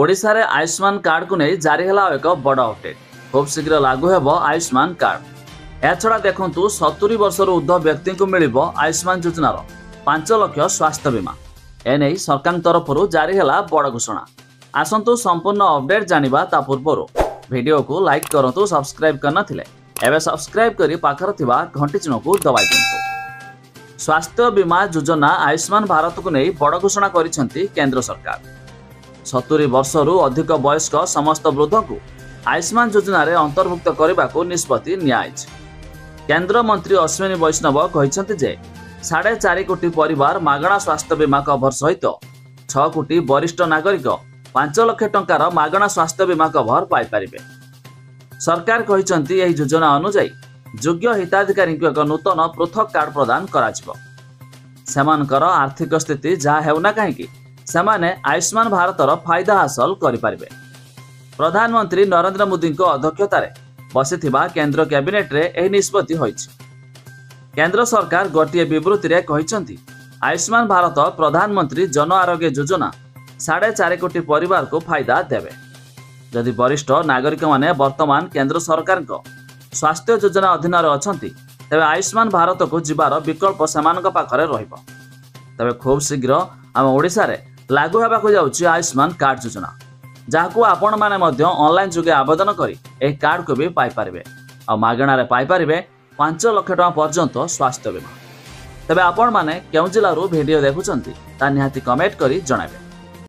ओडिशा रे आयुष्मान कार्ड को नहीं जारी है एक बड़ अपडेट। खूब शीघ्र लागू हेब आयुष्मान कार्ड। एछड़ा देखु 70 वर्ष ऊर्ध्व व्यक्ति को मिल आयुष्मान योजनार 5 लाख स्वास्थ्य बीमा। एने सरकार तरफ जारी है बड़ घोषणा। आसतु संपूर्ण अपडेट जानिबा ता पूर्व वीडियो को लाइक करंतु, सब्सक्राइब करना थिले एबे सब्सक्राइब करी पाखर थिबा घंटी चिन्ह को दबाई दियंतु। स्वास्थ्य बीमा योजना आयुष्मान भारत को नहीं बड़ घोषणा करिसेंती केंद्र सरकार। 70 वर्ष अधिक वयस्क समस्त वृद्ध को आयुष्मान योजना रे अंतर्भुक्त करने को निष्पत्ति नियाइछ। केंद्र मंत्री अश्विनी वैष्णव कहते जे 4.5 कोटी परिवार मागणा स्वास्थ्य बीमा कभर सहित 6 कोटी वरिष्ठ नागरिक 5 लाख टंकार मागणा स्वास्थ्य बीमा कभर पाई परिबे। सरकार कहते यह योजना अनुसार योग्य हिताधिकारी एक नूतन पृथक कार्ड प्रदान कराजिबो। सेमानकर आर्थिक स्थिति जहाँ हेउना कहीं सेमाने आयुष्मान भारतर फायदा हासिल करिपारिबे। प्रधानमंत्री नरेंद्र मोदी अध्यक्षतार बसिथिबा केंद्र कैबिनेट रे एही निष्पत्ति होइछि। केंद्र सरकार गोटे विवृत्ति रे कहिसंती आयुष्मान भारत प्रधानमंत्री जन आरोग्य योजना 4.5 कोटी परिवार को फायदा देवे। जदि वरिष्ठ नागरिक माने वर्तमान केंद्र सरकार स्वास्थ्य योजना अधीन अछंती तेबे आयुष्मान भारत को जीवार विकल्प सेमानक पाखरे रहिबो। तेबे खूब शीघ्र आम ओडिशा रे लागू होबाकू जाउछि आयुष्मान कार्ड योजना, जहां आपण माने मध्य ऑनलाइन जुगे आवेदन करी ए कार्ड को भी पाई परिबे आ मागणा रे पाई परिबे 5 लाख टका पर्यंत स्वास्थ्य बीमा। तबे आपण माने केउ जिल्ला रो वीडियो देखुचंती ता निहाती कमेंट करी जणाबे।